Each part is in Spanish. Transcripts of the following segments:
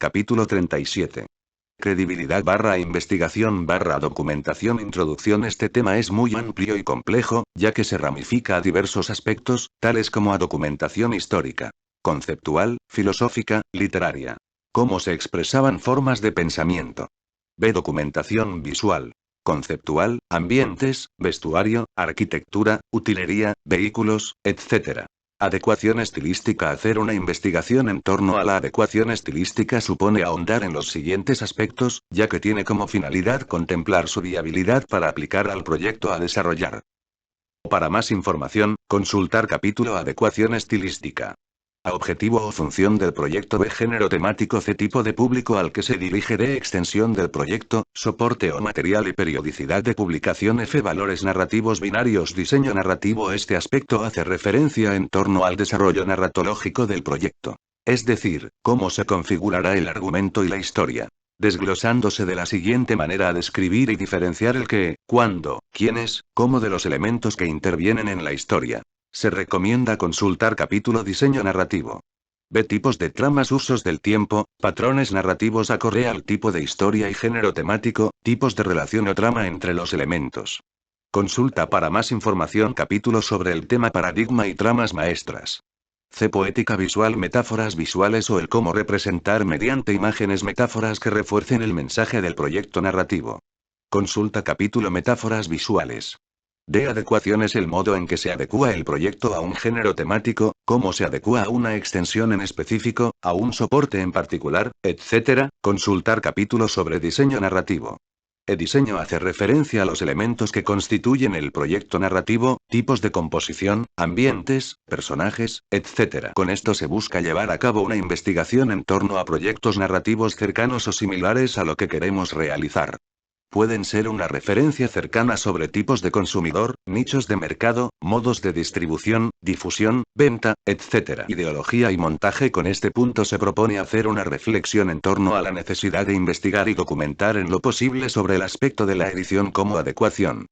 Capítulo 37. Credibilidad / investigación / documentación. Introducción. Este tema es muy amplio y complejo, ya que se ramifica a diversos aspectos, tales como a documentación histórica, conceptual, filosófica, literaria. Cómo se expresaban formas de pensamiento. B. Documentación visual, conceptual, ambientes, vestuario, arquitectura, utilería, vehículos, etc. Adecuación estilística. Hacer una investigación en torno a la adecuación estilística supone ahondar en los siguientes aspectos, ya que tiene como finalidad contemplar su viabilidad para aplicar al proyecto a desarrollar. Para más información, consultar capítulo Adecuación estilística. A objetivo o función del proyecto. B. Género temático. C. Tipo de público al que se dirige. D. Extensión del proyecto, soporte o material y periodicidad de publicación. F. Valores narrativos binarios. Diseño narrativo. Este aspecto hace referencia en torno al desarrollo narratológico del proyecto. Es decir, cómo se configurará el argumento y la historia. Desglosándose de la siguiente manera: a describir y diferenciar el qué, cuándo, quiénes, cómo de los elementos que intervienen en la historia. Se recomienda consultar capítulo Diseño narrativo. B. Tipos de tramas. Usos del tiempo, patrones narrativos acorde al tipo de historia y género temático, tipos de relación o trama entre los elementos. Consulta para más información capítulo sobre el tema paradigma y tramas maestras. C. Poética visual. Metáforas visuales o el cómo representar mediante imágenes metáforas que refuercen el mensaje del proyecto narrativo. Consulta capítulo Metáforas visuales. D. Adecuación. Es el modo en que se adecúa el proyecto a un género temático, cómo se adecúa a una extensión en específico, a un soporte en particular, etc. Consultar capítulo sobre diseño narrativo. El diseño hace referencia a los elementos que constituyen el proyecto narrativo, tipos de composición, ambientes, personajes, etc. Con esto se busca llevar a cabo una investigación en torno a proyectos narrativos cercanos o similares a lo que queremos realizar. Pueden ser una referencia cercana sobre tipos de consumidor, nichos de mercado, modos de distribución, difusión, venta, etc. Ideología y montaje. Con este punto se propone hacer una reflexión en torno a la necesidad de investigar y documentar en lo posible sobre el aspecto de la edición como adecuación.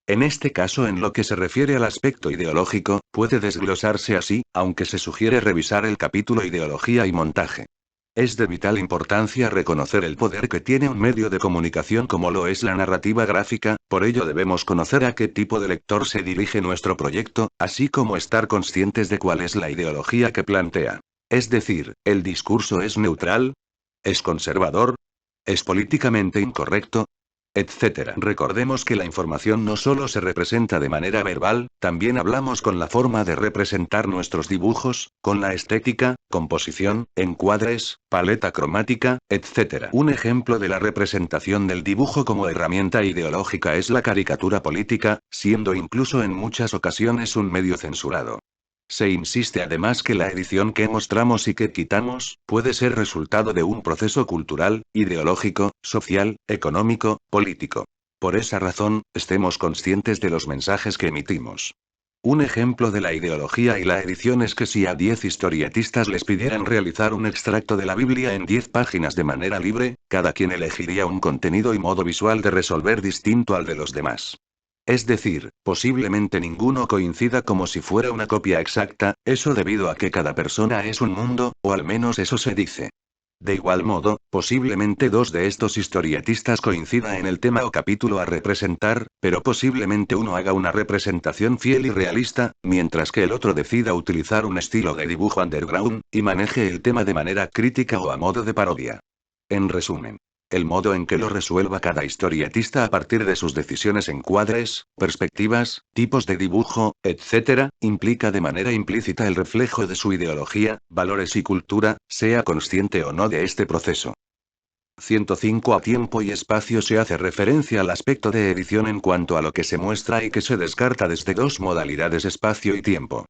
En este caso, en lo que se refiere al aspecto ideológico, puede desglosarse así, aunque se sugiere revisar el capítulo Ideología y montaje. Es de vital importancia reconocer el poder que tiene un medio de comunicación como lo es la narrativa gráfica, por ello debemos conocer a qué tipo de lector se dirige nuestro proyecto, así como estar conscientes de cuál es la ideología que plantea. Es decir, ¿el discurso es neutral? ¿Es conservador? ¿Es políticamente incorrecto? Etcétera. Recordemos que la información no solo se representa de manera verbal, también hablamos con la forma de representar nuestros dibujos, con la estética, composición, encuadres, paleta cromática, etc. Un ejemplo de la representación del dibujo como herramienta ideológica es la caricatura política, siendo incluso en muchas ocasiones un medio censurado. Se insiste además que la edición que mostramos y que quitamos, puede ser resultado de un proceso cultural, ideológico, social, económico, político. Por esa razón, estemos conscientes de los mensajes que emitimos. Un ejemplo de la ideología y la edición es que si a 10 historietistas les pidieran realizar un extracto de la Biblia en 10 páginas de manera libre, cada quien elegiría un contenido y modo visual de resolver distinto al de los demás. Es decir, posiblemente ninguno coincida como si fuera una copia exacta, eso debido a que cada persona es un mundo, o al menos eso se dice. De igual modo, posiblemente dos de estos historietistas coincidan en el tema o capítulo a representar, pero posiblemente uno haga una representación fiel y realista, mientras que el otro decida utilizar un estilo de dibujo underground, y maneje el tema de manera crítica o a modo de parodia. En resumen, el modo en que lo resuelva cada historietista a partir de sus decisiones en encuadres, perspectivas, tipos de dibujo, etc., implica de manera implícita el reflejo de su ideología, valores y cultura, sea consciente o no de este proceso. 105. A tiempo y espacio. Se hace referencia al aspecto de edición en cuanto a lo que se muestra y que se descarta desde dos modalidades: espacio y tiempo.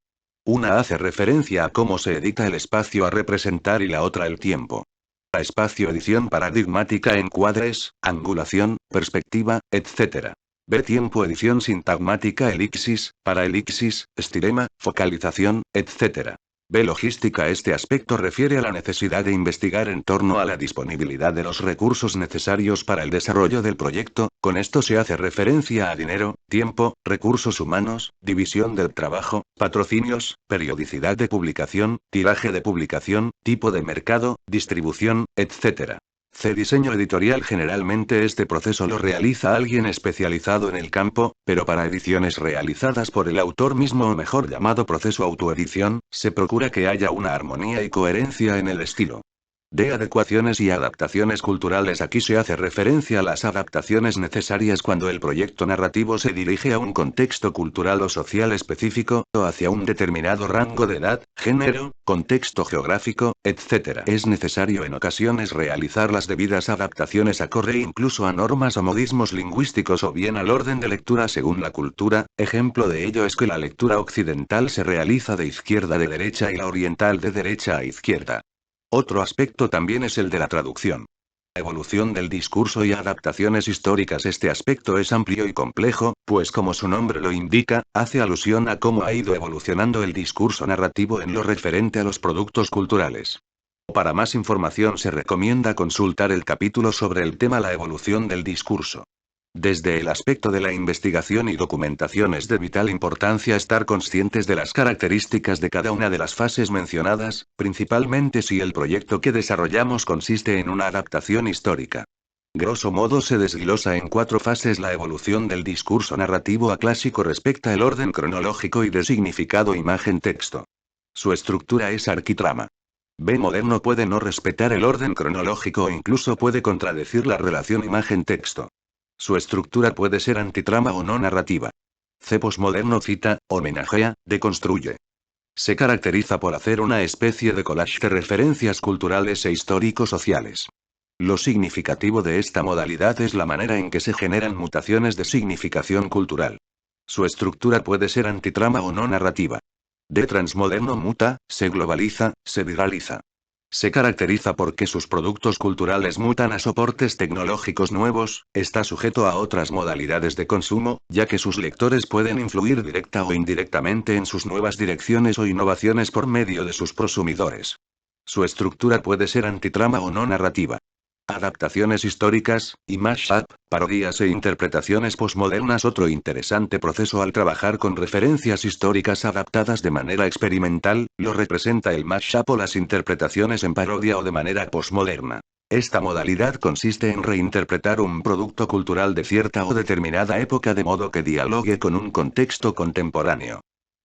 Una hace referencia a cómo se edita el espacio a representar y la otra el tiempo. A espacio: edición paradigmática, encuadres, angulación, perspectiva, etc. B. Tiempo: edición sintagmática, elipsis, paraelipsis, estilema, focalización, etc. B. Logística. Este aspecto refiere a la necesidad de investigar en torno a la disponibilidad de los recursos necesarios para el desarrollo del proyecto, con esto se hace referencia a dinero, tiempo, recursos humanos, división del trabajo, patrocinios, periodicidad de publicación, tiraje de publicación, tipo de mercado, distribución, etc. Diseño editorial. Generalmente este proceso lo realiza alguien especializado en el campo, pero para ediciones realizadas por el autor mismo o mejor llamado proceso autoedición, se procura que haya una armonía y coherencia en el estilo. Adecuaciones y adaptaciones culturales. Aquí se hace referencia a las adaptaciones necesarias cuando el proyecto narrativo se dirige a un contexto cultural o social específico, o hacia un determinado rango de edad, género, contexto geográfico, etc. Es necesario en ocasiones realizar las debidas adaptaciones acorde incluso a normas o modismos lingüísticos o bien al orden de lectura según la cultura. Ejemplo de ello es que la lectura occidental se realiza de izquierda a derecha y la oriental de derecha a izquierda. Otro aspecto también es el de la traducción. Evolución del discurso y adaptaciones históricas. Este aspecto es amplio y complejo, pues como su nombre lo indica, hace alusión a cómo ha ido evolucionando el discurso narrativo en lo referente a los productos culturales. Para más información se recomienda consultar el capítulo sobre el tema la evolución del discurso. Desde el aspecto de la investigación y documentación es de vital importancia estar conscientes de las características de cada una de las fases mencionadas, principalmente si el proyecto que desarrollamos consiste en una adaptación histórica. Grosso modo se desglosa en 4 fases. La evolución del discurso narrativo A clásico respecta el orden cronológico y de significado imagen-texto. Su estructura es arquitrama. B moderno puede no respetar el orden cronológico o incluso puede contradecir la relación imagen-texto. Su estructura puede ser antitrama o no narrativa. C posmoderno cita, homenajea, deconstruye. Se caracteriza por hacer una especie de collage de referencias culturales e histórico-sociales. Lo significativo de esta modalidad es la manera en que se generan mutaciones de significación cultural. Su estructura puede ser antitrama o no narrativa. D transmoderno muta, se globaliza, se viraliza. Se caracteriza porque sus productos culturales mutan a soportes tecnológicos nuevos, está sujeto a otras modalidades de consumo, ya que sus lectores pueden influir directa o indirectamente en sus nuevas direcciones o innovaciones por medio de sus prosumidores. Su estructura puede ser antitrama o no narrativa. Adaptaciones históricas, y mashup, parodias e interpretaciones posmodernas. Otro interesante proceso al trabajar con referencias históricas adaptadas de manera experimental, lo representa el mashup o las interpretaciones en parodia o de manera posmoderna. Esta modalidad consiste en reinterpretar un producto cultural de cierta o determinada época de modo que dialogue con un contexto contemporáneo.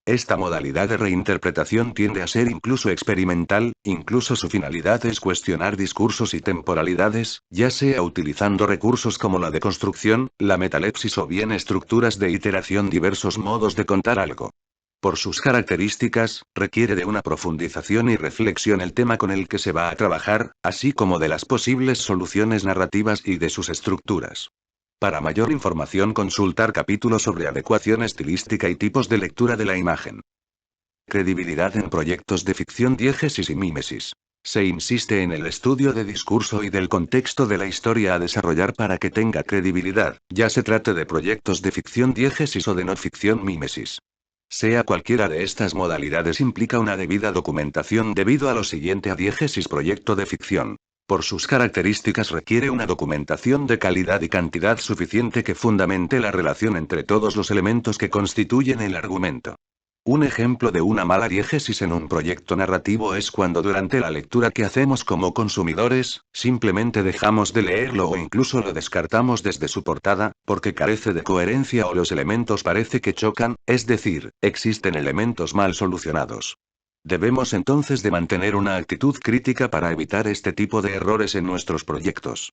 Esta modalidad de reinterpretación tiende a ser incluso experimental, incluso su finalidad es cuestionar discursos y temporalidades, ya sea utilizando recursos como la deconstrucción, la metalepsis o bien estructuras de iteración, diversos modos de contar algo. Por sus características, requiere de una profundización y reflexión el tema con el que se va a trabajar, así como de las posibles soluciones narrativas y de sus estructuras. Para mayor información consultar capítulo sobre adecuación estilística y tipos de lectura de la imagen. Credibilidad en proyectos de ficción, diégesis y mímesis. Se insiste en el estudio de discurso y del contexto de la historia a desarrollar para que tenga credibilidad, ya se trate de proyectos de ficción, diégesis o de no ficción, mímesis. Sea cualquiera de estas modalidades implica una debida documentación debido a lo siguiente. A diégesis proyecto de ficción. Por sus características requiere una documentación de calidad y cantidad suficiente que fundamente la relación entre todos los elementos que constituyen el argumento. Un ejemplo de una mala diégesis en un proyecto narrativo es cuando durante la lectura que hacemos como consumidores, simplemente dejamos de leerlo o incluso lo descartamos desde su portada, porque carece de coherencia o los elementos parece que chocan, es decir, existen elementos mal solucionados. Debemos entonces de mantener una actitud crítica para evitar este tipo de errores en nuestros proyectos.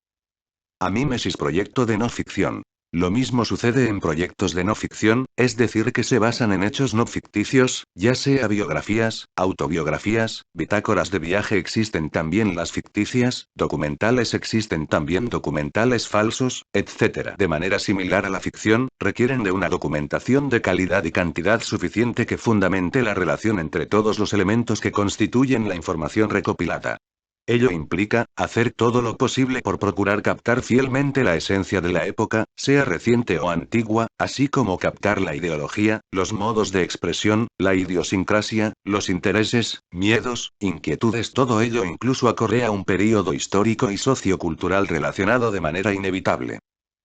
A mímesis proyecto de no ficción. Lo mismo sucede en proyectos de no ficción, es decir que se basan en hechos no ficticios, ya sea biografías, autobiografías, bitácoras de viaje. Existen también las ficticias, documentales, existen también documentales falsos, etc. De manera similar a la ficción, requieren de una documentación de calidad y cantidad suficiente que fundamente la relación entre todos los elementos que constituyen la información recopilada. Ello implica, hacer todo lo posible por procurar captar fielmente la esencia de la época, sea reciente o antigua, así como captar la ideología, los modos de expresión, la idiosincrasia, los intereses, miedos, inquietudes. Todo ello incluso acorrea un período histórico y sociocultural relacionado de manera inevitable.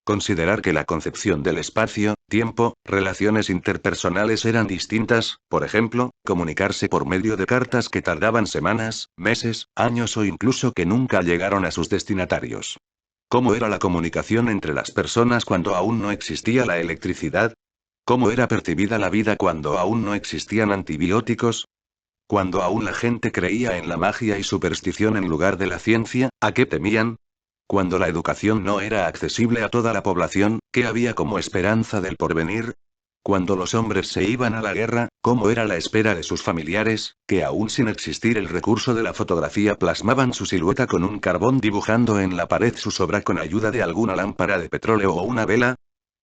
Considerar que la concepción del espacio, tiempo, relaciones interpersonales eran distintas, por ejemplo, comunicarse por medio de cartas que tardaban semanas, meses, años o incluso que nunca llegaron a sus destinatarios. ¿Cómo era la comunicación entre las personas cuando aún no existía la electricidad? ¿Cómo era percibida la vida cuando aún no existían antibióticos? Cuando aún la gente creía en la magia y superstición en lugar de la ciencia, ¿a qué temían? Cuando la educación no era accesible a toda la población, ¿qué había como esperanza del porvenir? Cuando los hombres se iban a la guerra, ¿cómo era la espera de sus familiares, que aún sin existir el recurso de la fotografía plasmaban su silueta con un carbón dibujando en la pared su sobra con ayuda de alguna lámpara de petróleo o una vela?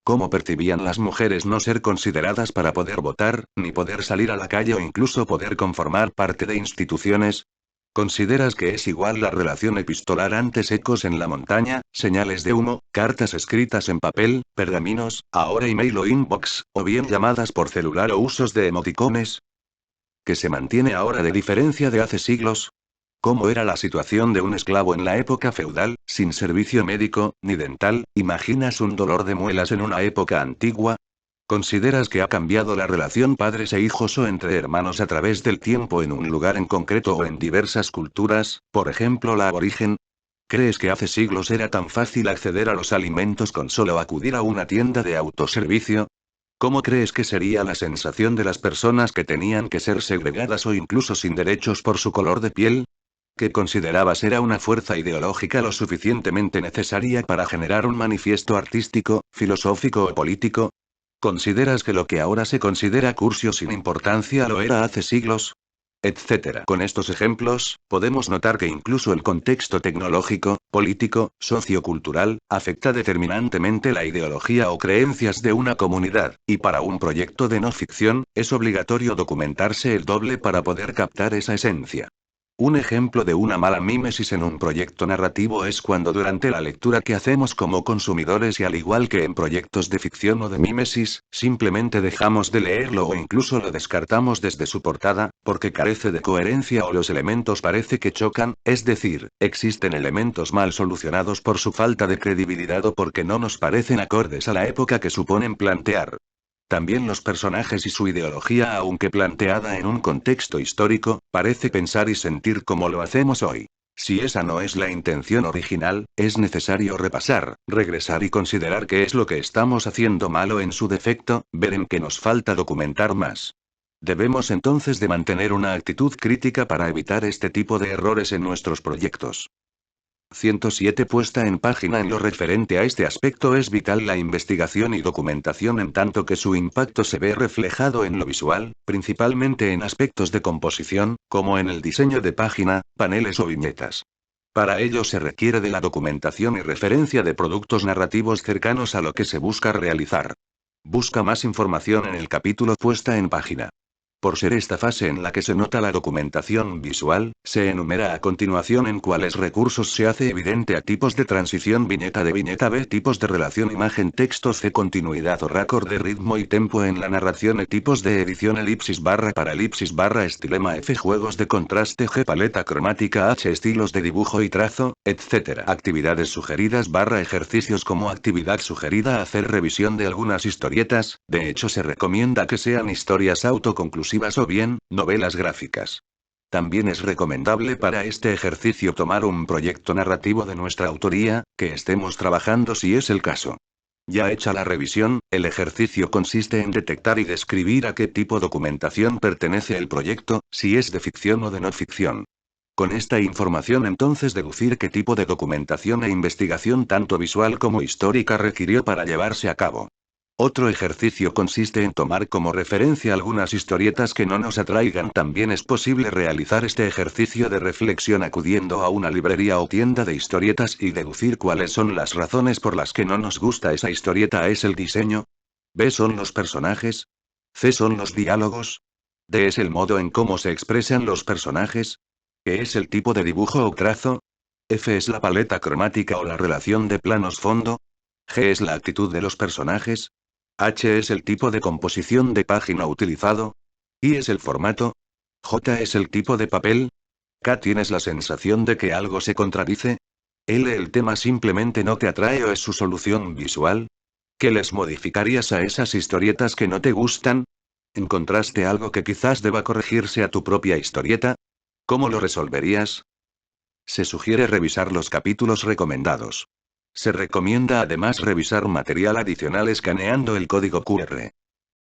¿Cómo percibían las mujeres no ser consideradas para poder votar, ni poder salir a la calle o incluso poder conformar parte de instituciones? ¿Consideras que es igual la relación epistolar antes ecos en la montaña, señales de humo, cartas escritas en papel, pergaminos, ahora email o inbox, o bien llamadas por celular o usos de emoticones? ¿Que se mantiene ahora de diferencia de hace siglos? ¿Cómo era la situación de un esclavo en la época feudal, sin servicio médico, ni dental? ¿Imaginas un dolor de muelas en una época antigua? ¿Consideras que ha cambiado la relación padres e hijos o entre hermanos a través del tiempo en un lugar en concreto o en diversas culturas, por ejemplo la aborigen? ¿Crees que hace siglos era tan fácil acceder a los alimentos con solo acudir a una tienda de autoservicio? ¿Cómo crees que sería la sensación de las personas que tenían que ser segregadas o incluso sin derechos por su color de piel? ¿Qué considerabas era una fuerza ideológica lo suficientemente necesaria para generar un manifiesto artístico, filosófico o político? ¿Consideras que lo que ahora se considera cursi sin importancia lo era hace siglos? Etcétera. Con estos ejemplos, podemos notar que incluso el contexto tecnológico, político, sociocultural, afecta determinantemente la ideología o creencias de una comunidad, y para un proyecto de no ficción, es obligatorio documentarse el doble para poder captar esa esencia. Un ejemplo de una mala mímesis en un proyecto narrativo es cuando durante la lectura que hacemos como consumidores y al igual que en proyectos de ficción o de mímesis, simplemente dejamos de leerlo o incluso lo descartamos desde su portada, porque carece de coherencia o los elementos parece que chocan, es decir, existen elementos mal solucionados por su falta de credibilidad o porque no nos parecen acordes a la época que suponen plantear. También los personajes y su ideología, aunque planteada en un contexto histórico, parece pensar y sentir como lo hacemos hoy. Si esa no es la intención original, es necesario repasar, regresar y considerar qué es lo que estamos haciendo mal o en su defecto, ver en qué nos falta documentar más. Debemos entonces de mantener una actitud crítica para evitar este tipo de errores en nuestros proyectos. 107 Puesta en página. En lo referente a este aspecto es vital la investigación y documentación en tanto que su impacto se ve reflejado en lo visual, principalmente en aspectos de composición, como en el diseño de página, paneles o viñetas. Para ello se requiere de la documentación y referencia de productos narrativos cercanos a lo que se busca realizar. Busca más información en el capítulo Puesta en página. Por ser esta fase en la que se nota la documentación visual, se enumera a continuación en cuáles recursos se hace evidente a tipos de transición viñeta de viñeta B, tipos de relación imagen-texto C, continuidad o récord de ritmo y tempo en la narración E, tipos de edición elipsis barra para elipsis barra estilema F, juegos de contraste G, paleta cromática H, estilos de dibujo y trazo, etc. Actividades sugeridas barra ejercicios. Como actividad sugerida, hacer revisión de algunas historietas, de hecho se recomienda que sean historias autoconclusivas o bien, novelas gráficas. También es recomendable para este ejercicio tomar un proyecto narrativo de nuestra autoría, que estemos trabajando si es el caso. Ya hecha la revisión, el ejercicio consiste en detectar y describir a qué tipo de documentación pertenece el proyecto, si es de ficción o de no ficción. Con esta información entonces deducir qué tipo de documentación e investigación tanto visual como histórica requirió para llevarse a cabo. Otro ejercicio consiste en tomar como referencia algunas historietas que no nos atraigan. También es posible realizar este ejercicio de reflexión acudiendo a una librería o tienda de historietas y deducir cuáles son las razones por las que no nos gusta esa historieta. A es el diseño. B son los personajes. C son los diálogos. D es el modo en cómo se expresan los personajes. E es el tipo de dibujo o trazo. F es la paleta cromática o la relación de planos fondo. G es la actitud de los personajes. H es el tipo de composición de página utilizado. I es el formato. J es el tipo de papel. K, ¿tienes la sensación de que algo se contradice? ¿El tema simplemente no te atrae o es su solución visual? ¿Qué les modificarías a esas historietas que no te gustan? ¿Encontraste algo que quizás deba corregirse a tu propia historieta? ¿Cómo lo resolverías? Se sugiere revisar los capítulos recomendados. Se recomienda además revisar material adicional escaneando el código QR.